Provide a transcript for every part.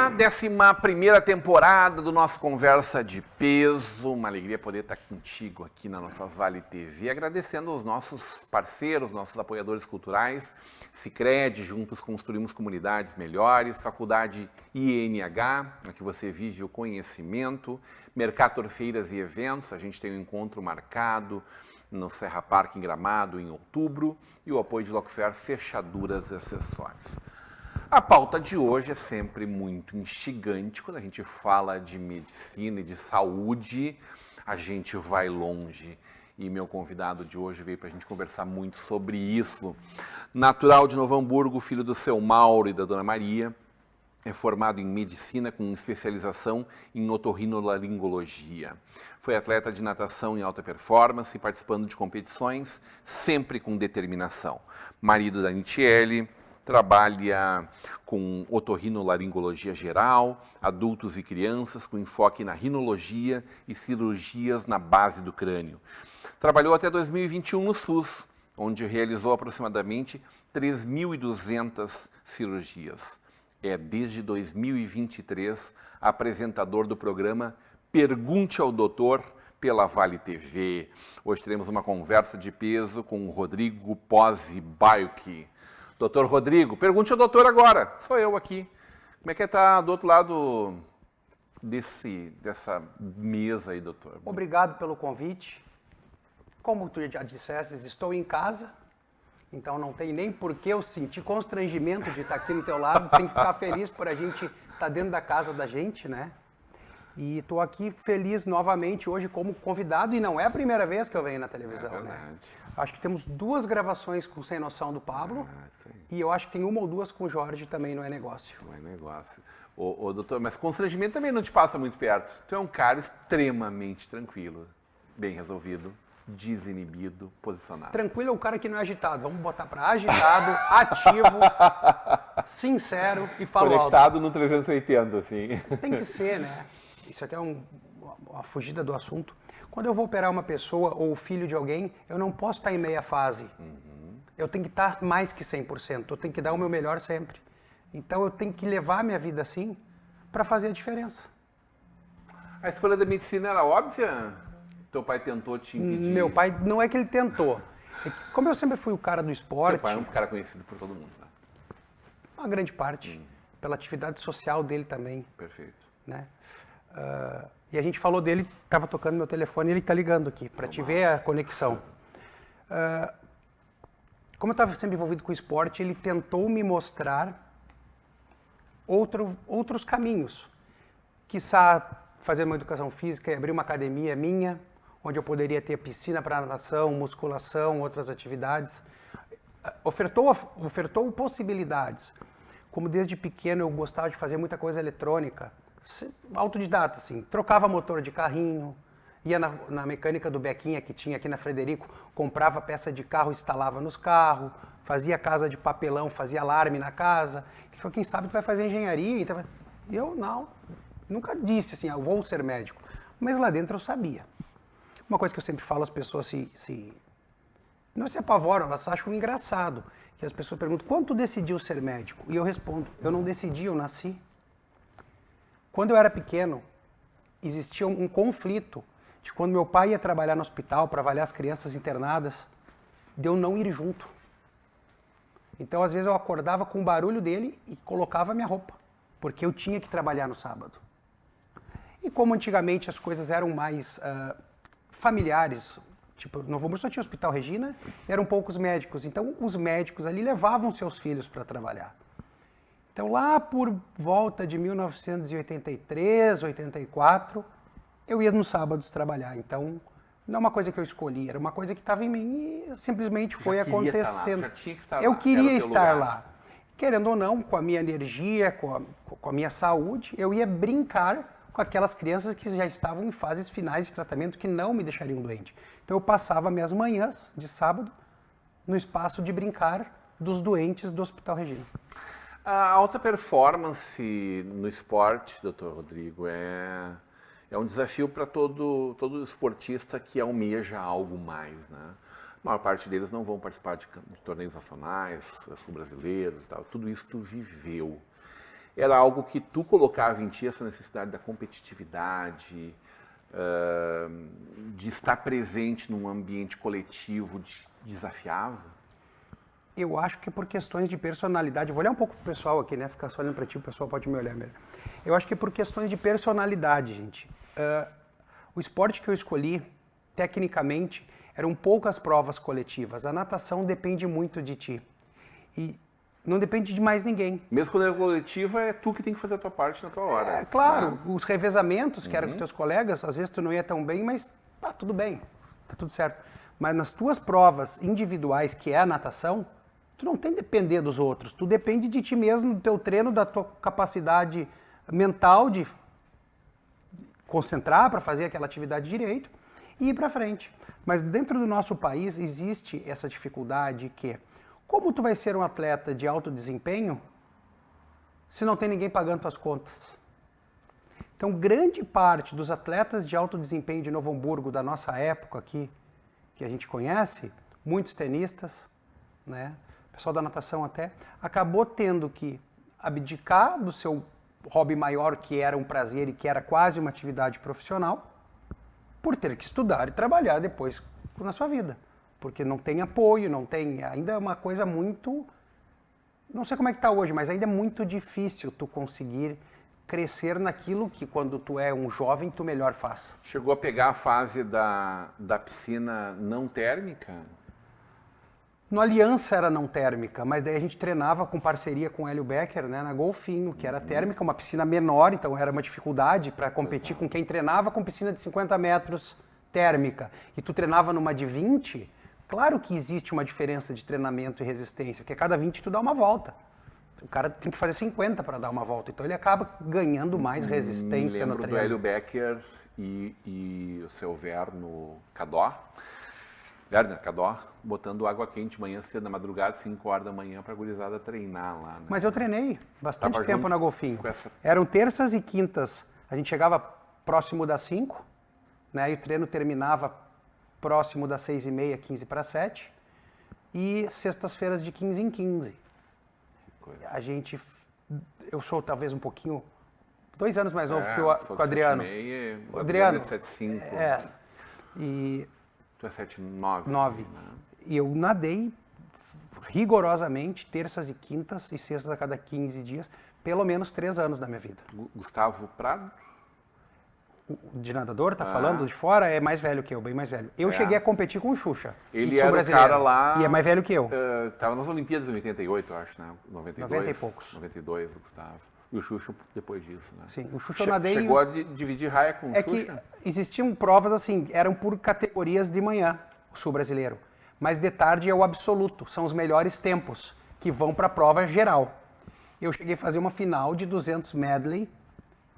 a 11ª temporada do nosso Conversa de Peso. Uma alegria poder estar contigo aqui na nossa Vale TV, agradecendo aos nossos parceiros, nossos apoiadores culturais, Sicredi, juntos construímos comunidades melhores, Faculdade INH, na que você vive o conhecimento, Mercator Feiras e Eventos, a gente tem um encontro marcado no Serra Parque em Gramado em outubro, e o apoio de Lockfair Fechaduras e Acessórios. A pauta de hoje é sempre muito instigante. Quando a gente fala de medicina e de saúde, a gente vai longe. E meu convidado de hoje veio para a gente conversar muito sobre isso. Natural de Novo Hamburgo, filho do seu Mauro e da Dona Maria, é formado em medicina com especialização em otorrinolaringologia. Foi atleta de natação em alta performance, participando de competições, sempre com determinação. Marido da Nitiele, trabalha com otorrinolaringologia geral, adultos e crianças, com enfoque na rinologia e cirurgias na base do crânio. Trabalhou até 2021 no SUS, onde realizou aproximadamente 3.200 cirurgias. É, desde 2023, apresentador do programa Pergunte ao Doutor pela Vale TV. Hoje teremos uma conversa de peso com o Rodrigo Pozzi Baiuchi. Doutor Rodrigo, pergunte ao doutor agora. Sou eu aqui. Como é que está do outro lado dessa mesa aí, doutor? Obrigado pelo convite. Como tu já disseste, estou em casa, então não tem nem por que eu sentir constrangimento de estar aqui no teu lado. Tem que ficar feliz por a gente estar dentro da casa da gente, né? E estou aqui feliz novamente hoje como convidado, e não é a primeira vez que eu venho na televisão, né? Acho que temos 2 gravações com Sem Noção do Pablo, e eu acho que tem 1 ou 2 com o Jorge também, Não é Negócio. Não é negócio. Ô, doutor, mas constrangimento também não te passa muito perto. Tu é um cara extremamente tranquilo, bem resolvido, desinibido, posicionado. Tranquilo é o cara que não é agitado. Vamos botar para agitado, ativo, sincero e falo conectado alto. no 380, assim. Tem que ser, né? Isso aqui é uma fugida do assunto. Quando eu vou operar uma pessoa ou o filho de alguém, eu não posso estar em meia fase. Eu tenho que estar mais que 100%. Eu tenho que dar o meu melhor sempre. Então eu tenho que levar a minha vida assim para fazer a diferença. A escolha da medicina era óbvia? Teu pai tentou te impedir? Meu pai, não é que ele tentou. Como eu sempre fui o cara do esporte... Teu pai é um cara conhecido por todo mundo, né? Uma grande parte. Pela atividade social dele também. Perfeito. Né? E a gente falou dele, estava tocando meu telefone e ele está ligando aqui, para te ver a conexão. Como eu estava sempre envolvido com o esporte, ele tentou me mostrar outros caminhos. Quiçá fazer uma educação física e abrir uma academia minha, onde eu poderia ter piscina para natação, musculação, outras atividades. Ofertou possibilidades. Como desde pequeno eu gostava de fazer muita coisa eletrônica, autodidata, assim, trocava motor de carrinho, ia na mecânica do Bequinha que tinha aqui na Frederico, comprava peça de carro, instalava nos carros, fazia casa de papelão, fazia alarme na casa. Ele falou, quem sabe tu vai fazer engenharia? Então, eu não, nunca disse assim, eu vou ser médico, mas lá dentro eu sabia. Uma coisa que eu sempre falo, as pessoas não se apavoram, elas acham engraçado, que as pessoas perguntam, quando tu decidiu ser médico? E eu respondo, eu não decidi, eu nasci. Quando eu era pequeno, existia um conflito de quando meu pai ia trabalhar no hospital para avaliar as crianças internadas, de eu não ir junto. Então, às vezes, eu acordava com o barulho dele e colocava a minha roupa, porque eu tinha que trabalhar no sábado. E como antigamente as coisas eram mais familiares, tipo, no Novo Hamburgo só tinha o Hospital Regina, eram poucos médicos, então os médicos ali levavam seus filhos para trabalhar. Então, lá por volta de 1983, 84, eu ia nos sábados trabalhar. Então, não é uma coisa que eu escolhi, era uma coisa que estava em mim e simplesmente foi acontecendo. Já tinha que estar lá. Eu queria estar lá. Querendo ou não, com a minha energia, com a minha saúde, eu ia brincar com aquelas crianças que já estavam em fases finais de tratamento que não me deixariam doente. Então, eu passava minhas manhãs de sábado no espaço de brincar dos doentes do Hospital Regina. A alta performance no esporte, doutor Rodrigo, é um desafio para todo esportista que almeja algo mais, né? A maior parte deles não vão participar de torneios nacionais, sul-brasileiros e tal. Tudo isso tu viveu. era algo que tu colocava em ti, essa necessidade da competitividade, de estar presente num ambiente coletivo, desafiava? Eu acho que por questões de personalidade, vou olhar um pouco pro pessoal aqui, né? Ficar só olhando para ti, o pessoal pode me olhar melhor. Eu acho que é por questões de personalidade, gente. O esporte que eu escolhi, tecnicamente, eram poucas provas coletivas. A natação depende muito de ti. E não depende de mais ninguém. Mesmo quando é coletiva, é tu que tem que fazer a tua parte na tua hora. É claro, os revezamentos que eram com teus colegas, às vezes tu não ia tão bem, mas tá tudo bem, tá tudo certo. Mas nas tuas provas individuais, que é a natação, tu não tem que depender dos outros, tu depende de ti mesmo, do teu treino, da tua capacidade mental de concentrar para fazer aquela atividade direito e ir para frente. Mas dentro do nosso país existe essa dificuldade que, como tu vai ser um atleta de alto desempenho se não tem ninguém pagando tuas contas? Então, grande parte dos atletas de alto desempenho de Novo Hamburgo da nossa época aqui, que a gente conhece, muitos tenistas, né? Pessoal da natação até, acabou tendo que abdicar do seu hobby maior, que era um prazer e que era quase uma atividade profissional, por ter que estudar e trabalhar depois na sua vida. Porque não tem apoio, não tem... Ainda é uma coisa muito... Não sei como é que está hoje, mas ainda é muito difícil tu conseguir crescer naquilo que, quando tu é um jovem, tu melhor faz. Chegou a pegar a fase da piscina não térmica? No Aliança era não térmica, mas daí a gente treinava com parceria com o Hélio Becker, né, na Golfinho, que era térmica, uma piscina menor, então era uma dificuldade para competir com quem treinava com piscina de 50 metros térmica. E tu treinava numa de 20, claro que existe uma diferença de treinamento e resistência, porque a cada 20 tu dá uma volta. O cara tem que fazer 50 para dar uma volta, então ele acaba ganhando mais resistência no treino. Me lembro do Hélio Becker e o seu Werner Cadó, botando água quente manhã cedo, na madrugada, 5 horas da manhã, para a gurizada treinar lá. Né? Mas eu treinei bastante Tava tempo junto na Golfinho. com essa- Eram terças e quintas, a gente chegava próximo das 5, né, e o treino terminava próximo das 6h30, 15 para 7, e sextas-feiras de 15 em 15. Eu sou talvez um pouquinho, 2 anos mais novo que o Adriano. O Adriano é 7,5. E Tu é 7,9. 9. Né? E eu nadei rigorosamente, terças e quintas e sextas a cada 15 dias, pelo menos 3 anos da minha vida. Gustavo Prado? De nadador, tá falando de fora, é mais velho que eu, bem mais velho. Eu cheguei a competir com o Xuxa. Ele era o cara lá... E é mais velho que eu. Tava nas Olimpíadas em 88, eu acho, né? 92. 90 e poucos. 92, o Gustavo. E o Xuxa depois disso, né? Sim, o Xuxa eu nadei... Chegou a dividir raia com o Xuxa? Que existiam provas assim, eram por categorias de manhã, o sul brasileiro. Mas de tarde é o absoluto, são os melhores tempos, que vão para a prova geral. Eu cheguei a fazer uma final de 200 medley,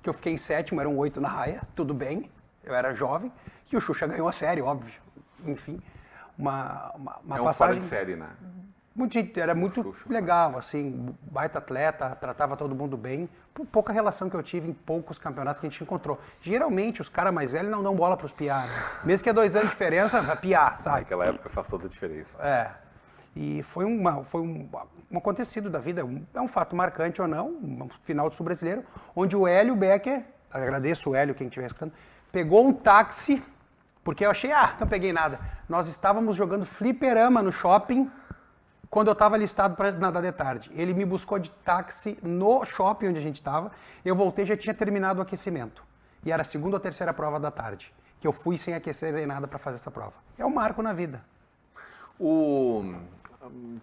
que eu fiquei em 7º, eram 8 na raia, tudo bem, eu era jovem, e o Xuxa ganhou a série, óbvio. Enfim, uma passagem... fora de série, né? Era muito legal, assim, baita atleta, tratava todo mundo bem. Pouca relação que eu tive em poucos campeonatos que a gente encontrou. Geralmente, os caras mais velhos não dão bola pros piá, né? Mesmo que é 2 anos de diferença, vai piá, sabe? Naquela época faz toda a diferença. E foi um acontecido da vida, é um fato marcante ou não, um final do Sul Brasileiro, onde o Hélio Becker, agradeço o Hélio, quem estiver escutando, pegou um táxi, porque eu achei, não peguei nada. Nós estávamos jogando fliperama no shopping, quando eu estava listado para nadar de tarde. Ele me buscou de táxi no shopping onde a gente estava, eu voltei e já tinha terminado o aquecimento. E era a 2ª ou 3ª prova da tarde, que eu fui sem aquecer nem nada para fazer essa prova. É um marco na vida. O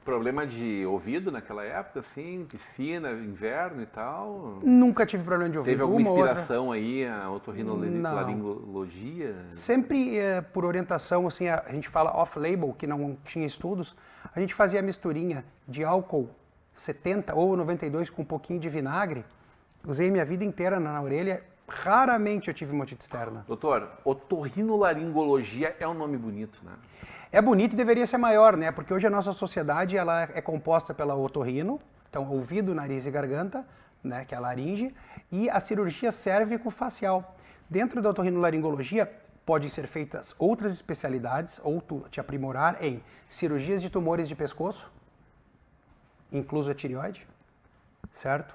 problema de ouvido naquela época, assim, piscina, inverno e tal? Nunca tive problema de ouvido. Teve alguma inspiração aí, a otorrinolaringologia? Sempre por orientação, assim, a gente fala off-label, que não tinha estudos, a gente fazia a misturinha de álcool 70 ou 92 com um pouquinho de vinagre. Usei minha vida inteira na orelha, raramente eu tive uma otite externa. Doutor, otorrinolaringologia é um nome bonito, né? É bonito e deveria ser maior, né? Porque hoje a nossa sociedade ela é composta pela otorrino, então ouvido, nariz e garganta, né? Que é a laringe, e a cirurgia cérvico-facial. Dentro da otorrinolaringologia podem ser feitas outras especialidades, ou te aprimorar em cirurgias de tumores de pescoço, incluso a tireoide, certo?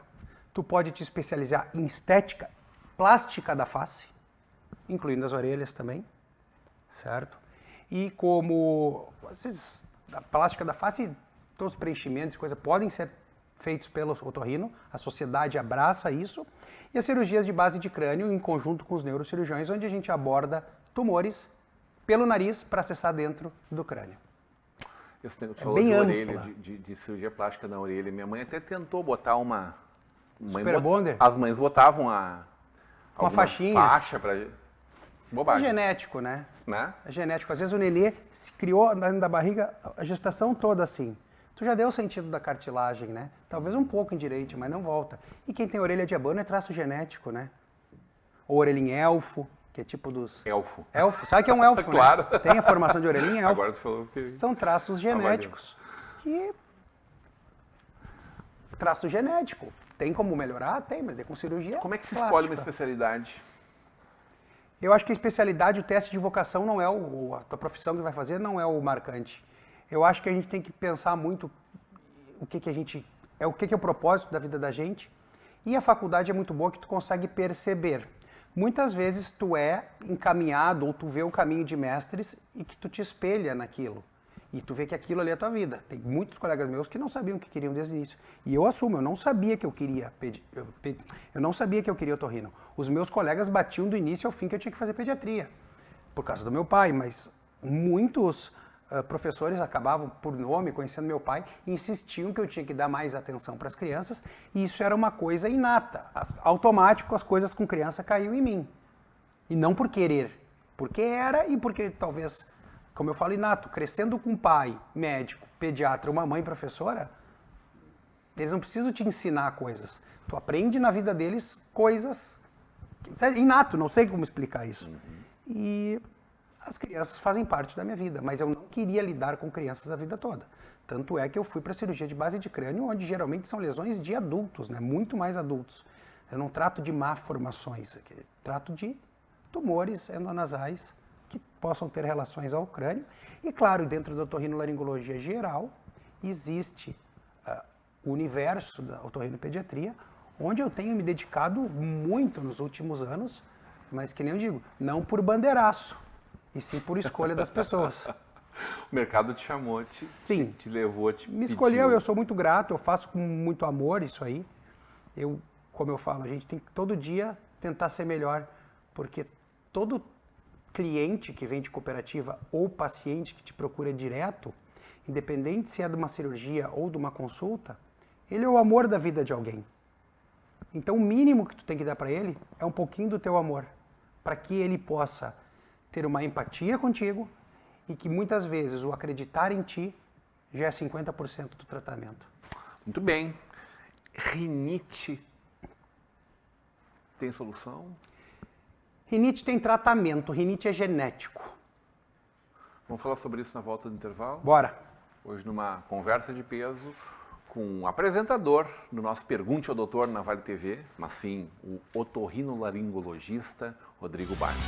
tu pode te especializar em estética plástica da face, incluindo as orelhas também, certo? E como a plástica da face, todos os preenchimentos e coisas podem ser feitos pelo otorrino, a sociedade abraça isso, e as cirurgias de base de crânio em conjunto com os neurocirurgiões, onde a gente aborda tumores pelo nariz para acessar dentro do crânio. Tu falou de orelha, de cirurgia plástica na orelha. Minha mãe até tentou botar uma Super bonder? As mães botavam uma faixinha. Faixa para bobagem. É genético, né? Né? É genético. Às vezes o nenê se criou dentro da barriga a gestação toda assim. Tu já deu o sentido da cartilagem, né? Talvez um pouco endireite, mas não volta. E quem tem orelha de abano é traço genético, né? Ou orelha em elfo, que é tipo dos... Elfo. Elfo. Sabe que é um elfo, Claro. Né? Tem a formação de orelha em elfo. Agora tu falou que... São traços genéticos. Que... Traço genético. Tem como melhorar? Tem, mas é com cirurgia. Como é que se plástica. escolhe uma especialidade? Eu acho que a especialidade, o teste de vocação não é a tua profissão que vai fazer, não é o marcante. Eu acho que a gente tem que pensar muito o que é o propósito da vida da gente. E a faculdade é muito boa que tu consegue perceber. Muitas vezes tu é encaminhado ou tu vê o caminho de mestres e que tu te espelha naquilo. E tu vê que aquilo ali é a tua vida. Tem muitos colegas meus que não sabiam o que queriam desde o início. E eu assumo, eu não sabia que eu queria eu não sabia que eu queria otorrino. Os meus colegas batiam do início ao fim que eu tinha que fazer pediatria. Por causa do meu pai, mas muitos professores acabavam, por nome, conhecendo meu pai, e insistiam que eu tinha que dar mais atenção para as crianças. E isso era uma coisa inata. Automático, as coisas com criança caíam em mim. E não por querer. Porque era e porque talvez... Como eu falo, inato, crescendo com um pai, médico, pediatra, uma mãe professora, eles não precisam te ensinar coisas. Tu aprende na vida deles coisas... Inato, não sei como explicar isso. E as crianças fazem parte da minha vida, mas eu não queria lidar com crianças a vida toda. Tanto é que eu fui para a cirurgia de base de crânio, onde geralmente são lesões de adultos, né? Muito mais adultos. Eu não trato de malformações, trato de tumores endonasais, que possam ter relações ao crânio. E, claro, dentro da otorrinolaringologia geral, existe o universo da otorrinopediatria, onde eu tenho me dedicado muito nos últimos anos, mas que nem eu digo, não por bandeiraço, e sim por escolha das pessoas. O mercado te chamou, te levou, te Me escolheu, eu sou muito grato, eu faço com muito amor isso aí. Como eu falo, a gente tem que todo dia tentar ser melhor, porque todo cliente que vem de cooperativa ou paciente que te procura direto, independente se é de uma cirurgia ou de uma consulta, ele é o amor da vida de alguém. Então o mínimo que tu tem que dar para ele é um pouquinho do teu amor, para que ele possa ter uma empatia contigo e que muitas vezes o acreditar em ti já é 50% do tratamento. Muito bem. Rinite tem solução? Rinite tem tratamento, rinite é genético. Vamos falar sobre isso na volta do intervalo? Bora. Hoje numa conversa de peso com o apresentador do nosso Pergunte ao Doutor na Vale TV, mas sim, o otorrinolaringologista Rodrigo Baio.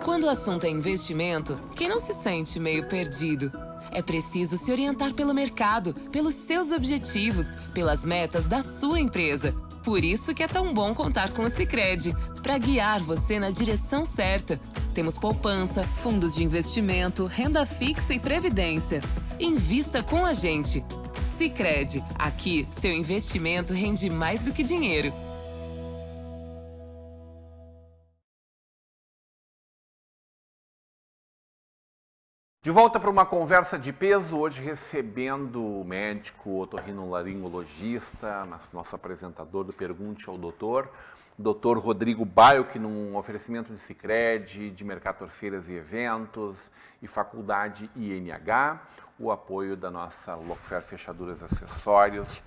Quando o assunto é investimento, quem não se sente meio perdido? É preciso se orientar pelo mercado, pelos seus objetivos, pelas metas da sua empresa. Por isso que é tão bom contar com o Sicredi, para guiar você na direção certa. Temos poupança, fundos de investimento, renda fixa e previdência. Invista com a gente. Sicredi, aqui seu investimento rende mais do que dinheiro. De volta para uma conversa de peso, hoje recebendo o médico otorrinolaringologista, nosso apresentador do Pergunte ao Doutor, Dr. Rodrigo Baio, que num oferecimento de Sicredi, de Mercator Feiras e Eventos e Faculdade INH, o apoio da nossa Locfer Fechaduras e Acessórios,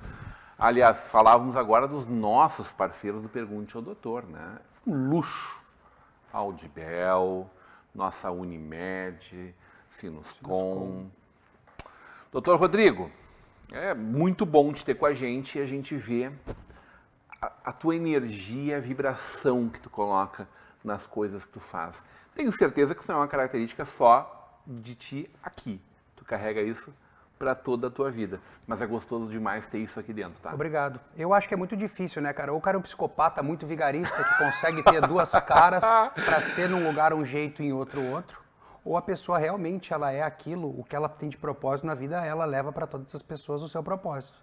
Aliás, falávamos agora dos nossos parceiros do Pergunte ao Doutor, né? Um luxo. Audibel, nossa Unimed, Sinuscom. Doutor Rodrigo, é muito bom te ter com a gente e a gente vê a tua energia, a vibração que tu coloca nas coisas que tu faz. Tenho certeza que isso não é uma característica só de ti aqui. Tu carrega isso para toda a tua vida. Mas é gostoso demais ter isso aqui dentro, tá? Obrigado. Eu acho que é muito difícil, né, cara? Ou o cara é um psicopata muito vigarista que consegue ter duas caras para ser num lugar um jeito e em outro. Ou a pessoa realmente ela é aquilo, o que ela tem de propósito na vida, ela leva para todas as pessoas o seu propósito.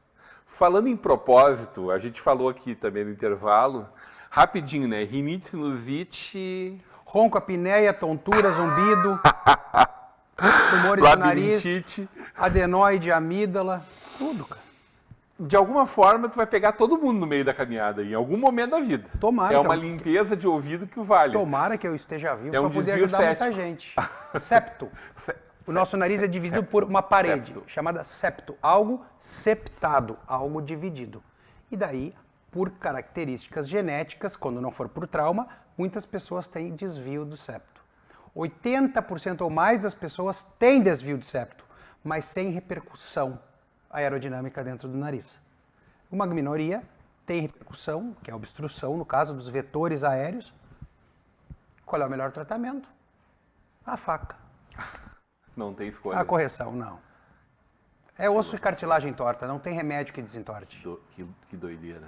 Falando em propósito, a gente falou aqui também no intervalo, rapidinho, né? Rinite, sinusite... Ronco, apneia, tontura, zumbido, tumores do nariz, adenoide, amígdala, tudo, cara. De alguma forma, tu vai pegar todo mundo no meio da caminhada, em algum momento da vida. Tomara. É uma limpeza de ouvido que o vale. Tomara que eu esteja vivo É um para poder desvio ajudar muita gente. Septo. O nosso nariz é dividido por uma parede, chamada septo. Algo septado, algo dividido. E daí, por características genéticas, quando não for por trauma, muitas pessoas têm desvio do septo. 80% ou mais das pessoas têm desvio do septo, mas sem repercussão aerodinâmica dentro do nariz. Uma minoria tem repercussão, que é a obstrução, no caso dos vetores aéreos. Qual é o melhor tratamento? A faca. Não tem escolha. A correção, não. É osso e cartilagem torta, não tem remédio que desentorte. Que doideira.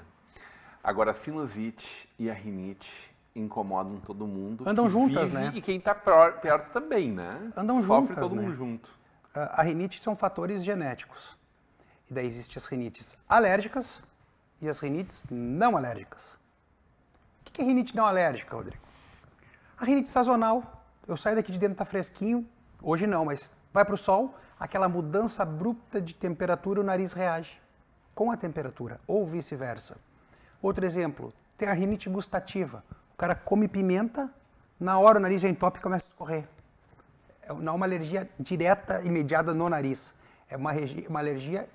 Agora, a sinusite e a rinite incomodam todo mundo. Andam que juntas, vive, né? E quem está perto também, né? Andam Sofre juntas, todo né? mundo junto. A rinite são fatores genéticos. E daí existem as rinites alérgicas e as rinites não alérgicas. O que é rinite não alérgica, Rodrigo? A rinite sazonal. Eu saio daqui de dentro, tá fresquinho. Hoje não, mas vai para o sol, aquela mudança abrupta de temperatura, o nariz reage com a temperatura, ou vice-versa. Outro exemplo, tem a rinite gustativa. O cara come pimenta, na hora o nariz já entope e começa a escorrer. Não é uma alergia direta, imediata no nariz. É uma alergia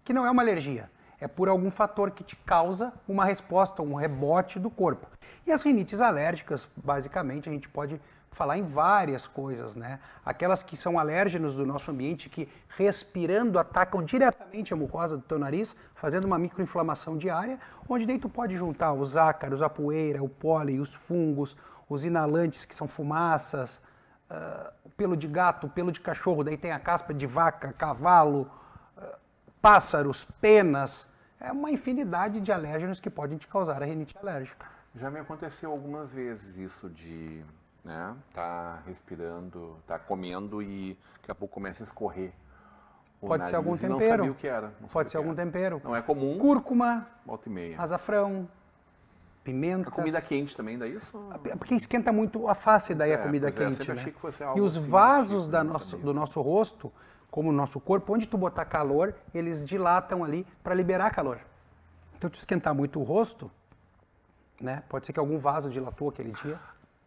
que não é uma alergia. É por algum fator que te causa uma resposta, um rebote do corpo. E as rinites alérgicas, basicamente, a gente pode falar em várias coisas, né? Aquelas que são alérgenos do nosso ambiente, que respirando atacam diretamente a mucosa do teu nariz, fazendo uma microinflamação diária, onde daí tu pode juntar os ácaros, a poeira, o pólen, os fungos, os inalantes, que são fumaças, pelo de gato, pelo de cachorro, daí tem a caspa de vaca, cavalo, pássaros, penas. É uma infinidade de alérgenos que podem te causar a rinite alérgica. Já me aconteceu algumas vezes isso de... né? Tá respirando, tá comendo e daqui a pouco começa a escorrer. Pode ser algum tempero. Não sabia o que era. Pode ser algum tempero. Não é comum. Cúrcuma, Volta e meia. azafrão, pimenta. A comida quente também dá isso? Porque esquenta muito a face daí a comida quente. Sempre né? achei que fosse algo E os assim, vasos tipo, do nosso rosto, como o nosso corpo, onde tu botar calor, eles dilatam ali para liberar calor. Então, tu esquentar muito o rosto, né? Pode ser que algum vaso dilatou aquele dia.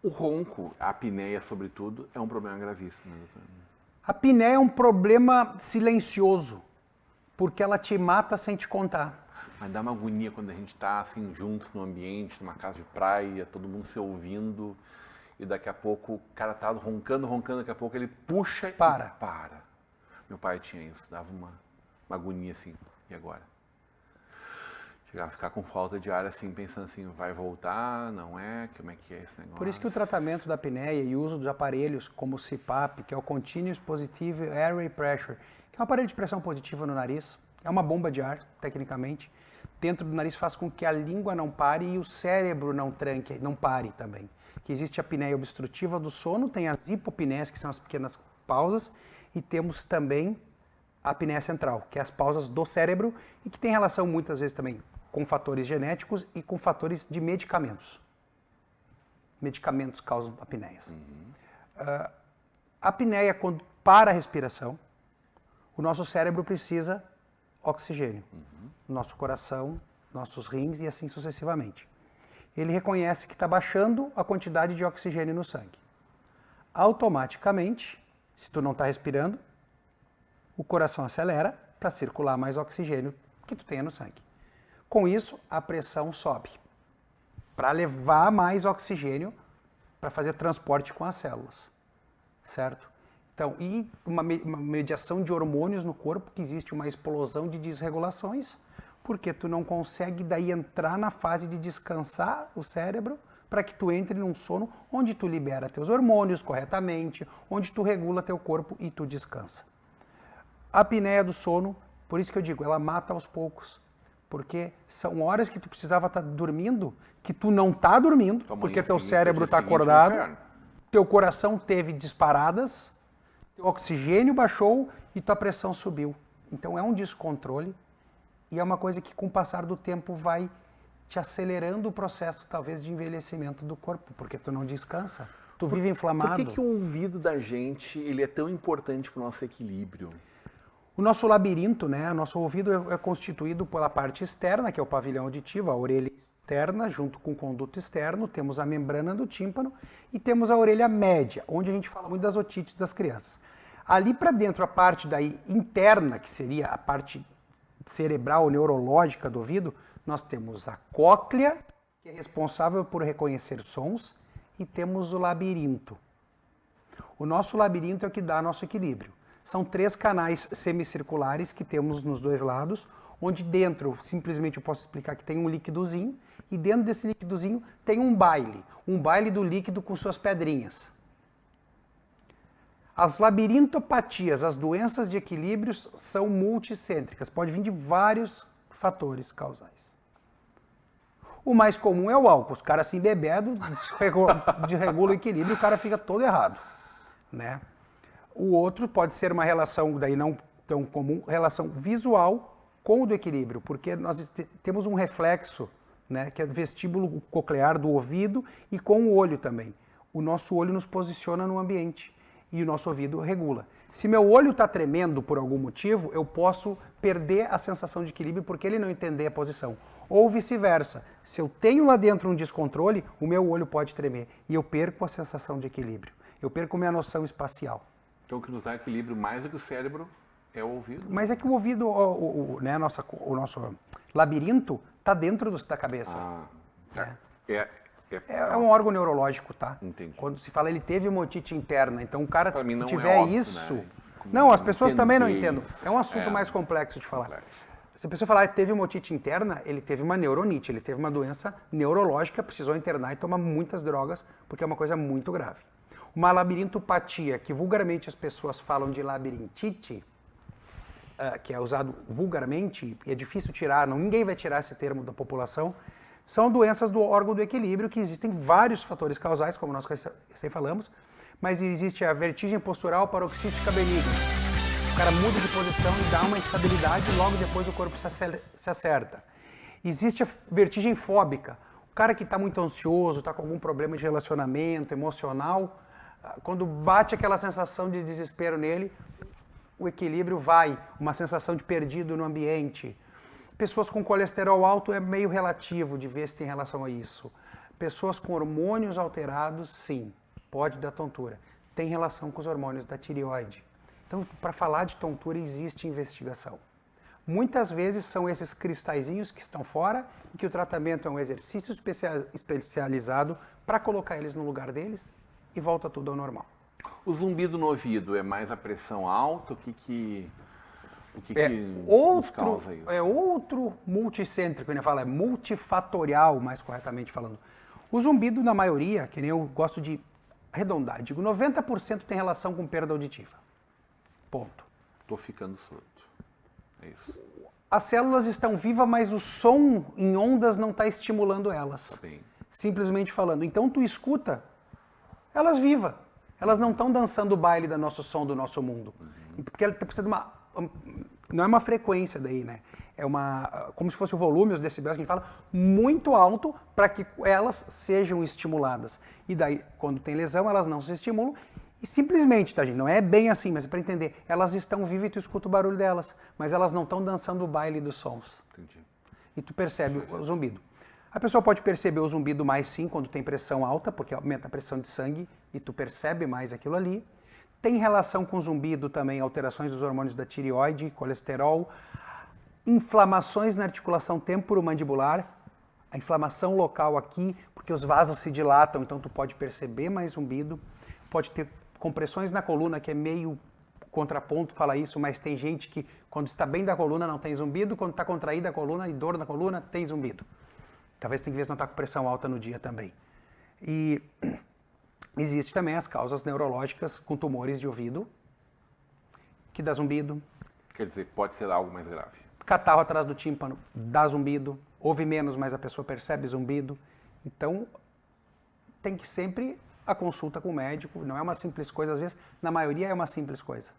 O ronco, a apneia sobretudo, é um problema gravíssimo, né, doutor? A apneia é um problema silencioso, porque ela te mata sem te contar. Mas dá uma agonia quando a gente está assim, juntos no ambiente, numa casa de praia, todo mundo se ouvindo, e daqui a pouco o cara tá roncando, daqui a pouco ele puxa e para. Meu pai tinha isso, dava uma agonia assim, e agora? Chegava a ficar com falta de ar, assim, pensando assim, vai voltar, não é? Como é que é esse negócio? Por isso que o tratamento da apneia e o uso dos aparelhos como o CPAP, que é o Continuous Positive Airway Pressure, que é um aparelho de pressão positiva no nariz, é uma bomba de ar, tecnicamente, dentro do nariz faz com que a língua não pare e o cérebro não tranque, não pare também. Que existe a apneia obstrutiva do sono, tem as hipopneias, que são as pequenas pausas, e temos também a apneia central, que é as pausas do cérebro e que tem relação muitas vezes também com fatores genéticos e com fatores de medicamentos. Medicamentos causam apneias. A apneia, quando para a respiração, o nosso cérebro precisa oxigênio. Nosso coração, nossos rins e assim sucessivamente. Ele reconhece que está baixando a quantidade de oxigênio no sangue. Automaticamente, se tu não está respirando, o coração acelera para circular mais oxigênio que tu tenha no sangue. Com isso, a pressão sobe para levar mais oxigênio para fazer transporte com as células, certo? Então, e uma mediação de hormônios no corpo, que existe uma explosão de desregulações, porque tu não consegue daí entrar na fase de descansar o cérebro para que tu entre num sono onde tu libera teus hormônios corretamente, onde tu regula teu corpo e tu descansa. A apneia do sono, por isso que eu digo, ela mata aos poucos. Porque são horas que tu precisava estar dormindo, que tu não está dormindo, porque teu cérebro está acordado, teu coração teve disparadas, teu oxigênio baixou e tua pressão subiu. Então é um descontrole e é uma coisa que com o passar do tempo vai te acelerando o processo talvez de envelhecimento do corpo, porque tu não descansa, tu vive inflamado. Por que o ouvido da gente ele é tão importante para o nosso equilíbrio? O nosso labirinto, né? O nosso ouvido é constituído pela parte externa, que é o pavilhão auditivo, a orelha externa, junto com o conduto externo, temos a membrana do tímpano e temos a orelha média, onde a gente fala muito das otites das crianças. Ali para dentro, a parte daí interna, que seria a parte cerebral, neurológica do ouvido, nós temos a cóclea, que é responsável por reconhecer sons, e temos o labirinto. O nosso labirinto é o que dá nosso equilíbrio. São 3 canais semicirculares que temos nos 2 lados, onde dentro, simplesmente eu posso explicar que tem um líquidozinho, e dentro desse líquidozinho tem um baile do líquido com suas pedrinhas. As labirintopatias, as doenças de equilíbrios, são multicêntricas, pode vir de vários fatores causais. O mais comum é o álcool, os caras se embebedam, desregula o equilíbrio e o cara fica todo errado, né? O outro pode ser uma relação, daí não tão comum, relação visual com o do equilíbrio, porque nós temos um reflexo, né, que é o vestíbulo coclear do ouvido e com o olho também. O nosso olho nos posiciona no ambiente e o nosso ouvido regula. Se meu olho está tremendo por algum motivo, eu posso perder a sensação de equilíbrio porque ele não entender a posição. Ou vice-versa. Se eu tenho lá dentro um descontrole, o meu olho pode tremer e eu perco a sensação de equilíbrio. Eu perco minha noção espacial. Então, o que nos dá equilíbrio mais do que o cérebro é o ouvido. Mas é que o ouvido, né, o nosso labirinto, está dentro da cabeça. É um órgão neurológico, tá? Entendi. Quando se fala, ele teve uma otite interna. Então, o cara, pra mim, se não tiver é óbvio, isso... Né? Não, as pessoas também não entender entendem. É um assunto mais complexo de falar. Complexo. Se a pessoa falar que teve uma otite interna, ele teve uma neuronite, ele teve uma doença neurológica, precisou internar e tomar muitas drogas, porque é uma coisa muito grave. Uma labirintopatia, que vulgarmente as pessoas falam de labirintite, que é usado vulgarmente, e é difícil tirar, ninguém vai tirar esse termo da população, são doenças do órgão do equilíbrio, que existem vários fatores causais, como nós recém falamos, mas existe a vertigem postural paroxística benigna. O cara muda de posição e dá uma instabilidade e logo depois o corpo se acerta. Existe a vertigem fóbica. O cara que está muito ansioso, está com algum problema de relacionamento, emocional, quando bate aquela sensação de desespero nele, o equilíbrio vai, uma sensação de perdido no ambiente. Pessoas com colesterol alto é meio relativo de ver se tem relação a isso. Pessoas com hormônios alterados, sim, pode dar tontura. Tem relação com os hormônios da tireoide. Então, para falar de tontura, existe investigação. Muitas vezes são esses cristalzinhos que estão fora e que o tratamento é um exercício especializado para colocar eles no lugar deles e volta tudo ao normal. O zumbido no ouvido é mais a pressão alta? O que nos causa isso? É outro multicêntrico, ele fala, é multifatorial, mais corretamente falando. O zumbido, na maioria, que nem eu gosto de arredondar, digo, 90% tem relação com perda auditiva. Ponto. Estou ficando surdo. É isso. As células estão vivas, mas o som em ondas não está estimulando elas. Tá bem. Simplesmente falando. Então tu escuta elas vivas. Elas não estão dançando o baile do nosso som, do nosso mundo. Porque ela precisa de uma... Não é uma frequência daí, né? É uma... Como se fosse o volume, os decibéis que a gente fala, muito alto para que elas sejam estimuladas. E daí, quando tem lesão, elas não se estimulam. E simplesmente, tá, gente? Não é bem assim, mas é para entender. Elas estão vivas e tu escuta o barulho delas. Mas elas não estão dançando o baile dos sons. Entendi. E tu percebe o zumbido. A pessoa pode perceber o zumbido mais sim quando tem pressão alta, porque aumenta a pressão de sangue e tu percebe mais aquilo ali. Tem relação com o zumbido também, alterações dos hormônios da tireoide, colesterol. inflamações na articulação temporomandibular, a inflamação local aqui, porque os vasos se dilatam, então tu pode perceber mais zumbido, pode ter compressões na coluna, que é meio contraponto falar isso, mas tem gente que quando está bem da coluna não tem zumbido, quando está contraída a coluna e dor na coluna tem zumbido. Talvez tenha que ver se não está com pressão alta no dia também. E existe também as causas neurológicas com tumores de ouvido, que dá zumbido. Quer dizer, pode ser algo mais grave. Catarro atrás do tímpano dá zumbido. Ouve menos, mas a pessoa percebe zumbido. Então, tem que sempre a consulta com o médico. Não é uma simples coisa, às vezes, na maioria é uma simples coisa.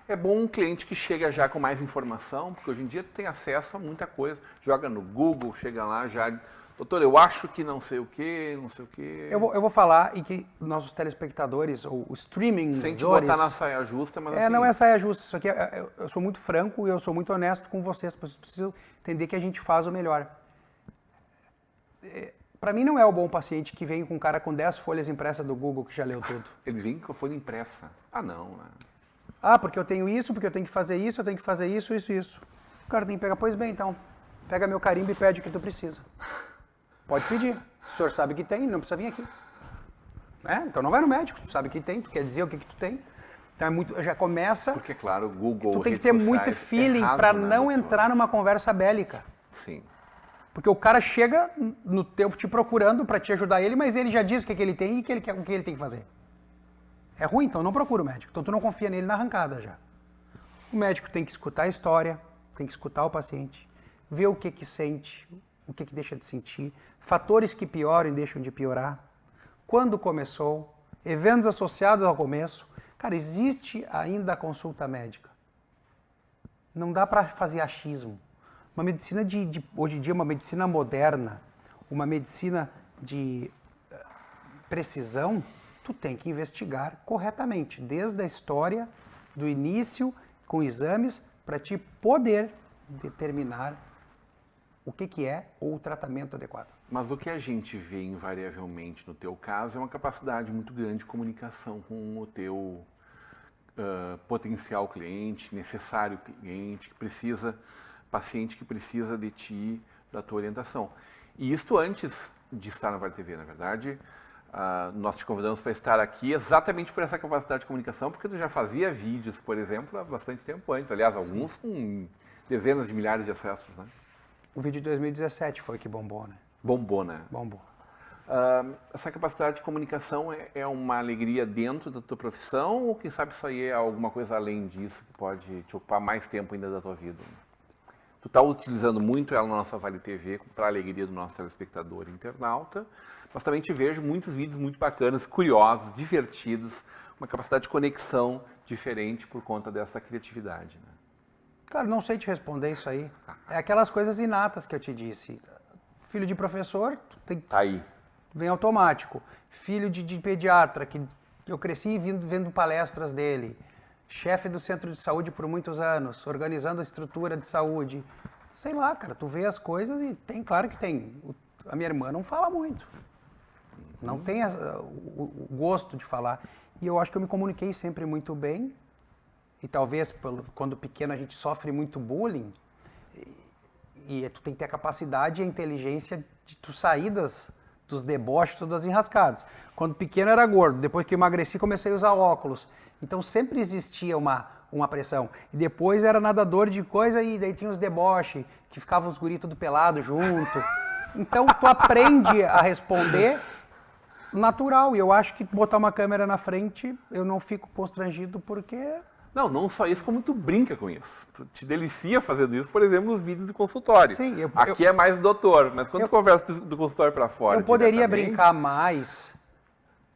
É bom um cliente que chega já com mais informação, porque hoje em dia tu tem acesso a muita coisa. Joga no Google, chega lá já... Doutor, eu acho que não sei o quê, não sei o quê... Eu vou falar e que nossos telespectadores, ou o streaming... Sem te botar na saia justa, mas assim... Não é saia justa. Isso aqui, eu sou muito franco e eu sou muito honesto com vocês. Vocês precisam entender que a gente faz o melhor. Para mim não é o bom paciente que vem com um cara com 10 folhas impressas do Google que já leu tudo. Ele vem com a folha impressa. Ah, não, né? Ah, porque eu tenho isso, porque eu tenho que fazer isso, eu tenho que fazer isso, isso, isso. O cara tem que pegar, pois bem, então, pega meu carimbo e pede o que tu precisa. Pode pedir. O senhor sabe que tem, não precisa vir aqui. Então não vai no médico, tu sabe que tem, tu quer dizer o que tu tem. Então é muito, já começa... Porque, claro, o Google, tu tem que ter muito feeling para não entrar numa conversa bélica. Sim. Porque o cara chega no tempo te procurando para te ajudar ele, mas ele já diz o que ele tem e o que ele tem que fazer. É ruim, então não procura o médico. Então tu não confia nele na arrancada já. O médico tem que escutar a história, tem que escutar o paciente, ver o que sente, o que deixa de sentir, fatores que pioram e deixam de piorar, quando começou, eventos associados ao começo. Cara, existe ainda a consulta médica. Não dá para fazer achismo. Uma medicina hoje em dia, uma medicina moderna, uma medicina de precisão, tu tem que investigar corretamente, desde a história, do início, com exames, para te poder determinar o que é ou o tratamento adequado. Mas o que a gente vê invariavelmente no teu caso é uma capacidade muito grande de comunicação com o teu potencial cliente, necessário cliente, paciente que precisa de ti, da tua orientação. E isto antes de estar na Vale TV, na verdade, nós te convidamos para estar aqui exatamente por essa capacidade de comunicação, porque tu já fazia vídeos, por exemplo, há bastante tempo antes. Aliás, alguns com dezenas de milhares de acessos, né? O vídeo de 2017 foi que bombou, né? Bombou, né? Bombou. Essa capacidade de comunicação é uma alegria dentro da tua profissão ou quem sabe isso aí é alguma coisa além disso que pode te ocupar mais tempo ainda da tua vida? Tu está utilizando muito ela na nossa Vale TV para a alegria do nosso telespectador e internauta, mas também te vejo muitos vídeos muito bacanas, curiosos, divertidos, uma capacidade de conexão diferente por conta dessa criatividade, né? Cara, não sei te responder isso aí. É aquelas coisas inatas que eu te disse. Filho de professor, tá aí. Vem automático. Filho de pediatra, que eu cresci vendo palestras dele. Chefe do centro de saúde por muitos anos, organizando a estrutura de saúde. Sei lá, cara, tu vê as coisas e tem, claro que tem. A minha irmã não fala muito. Não tem o gosto de falar. E eu acho que eu me comuniquei sempre muito bem. E talvez, quando pequeno, a gente sofre muito bullying. E tu tem que ter a capacidade e a inteligência de tu sair dos deboches, das enrascadas. Quando pequeno era gordo, depois que eu emagreci comecei a usar óculos. Então sempre existia uma pressão. E depois era nadador de coisa e daí tinha os deboches, que ficavam os guris tudo pelado junto. Então tu aprende a responder natural. E eu acho que botar uma câmera na frente, eu não fico constrangido porque... Não só isso, como tu brinca com isso. Tu te delicia fazendo isso, por exemplo, nos vídeos do consultório. Sim, aqui é mais doutor, mas quando tu conversa do consultório para fora... Eu poderia brincar mais,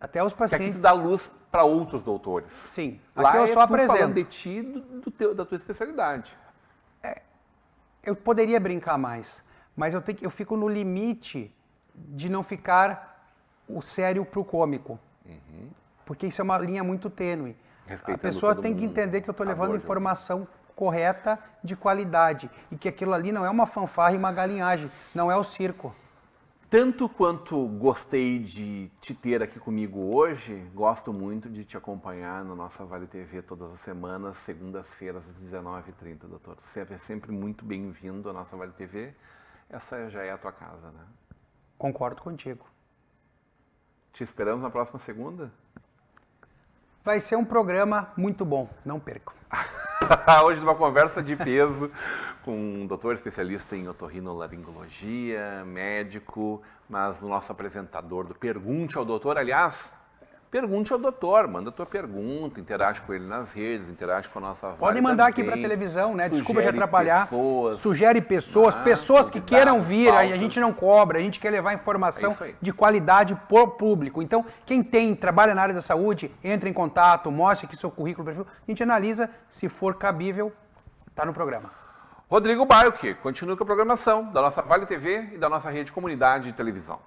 até os pacientes... Que aqui tu dá luz para outros doutores. Sim, lá aqui eu só apresento. Falando de ti, da tua especialidade. Eu poderia brincar mais, mas eu fico no limite de não ficar o sério pro cômico. Uhum. Porque isso é uma linha muito tênue. A pessoa tem que entender que eu estou levando informação correta, de qualidade. E que aquilo ali não é uma fanfarra e uma galinhagem. Não é o circo. tanto quanto gostei de te ter aqui comigo hoje, gosto muito de te acompanhar na nossa Vale TV todas as semanas, segundas-feiras às 19h30, doutor. Sempre muito bem-vindo à nossa Vale TV. Essa já é a tua casa, né? Concordo contigo. Te esperamos na próxima segunda? Vai ser um programa muito bom, não percam. Hoje numa conversa de peso com um doutor especialista em otorrinolaringologia, médico, mas o nosso apresentador do Pergunte ao Doutor. Aliás, pergunte ao doutor, manda a tua pergunta, interage com ele nas redes, interage com a nossa Podem mandar aqui para televisão, né? Desculpa de Sugere atrapalhar. pessoas. Sugere pessoas, pessoas que queiram vir, a gente não cobra, a gente quer levar informação de qualidade por público. Então, quem trabalha na área da saúde, entre em contato, mostre aqui seu currículo, perfil, a gente analisa, se for cabível, tá no programa. Rodrigo Baio, que continua com a programação da nossa Vale TV e da nossa rede Comunidade de Televisão.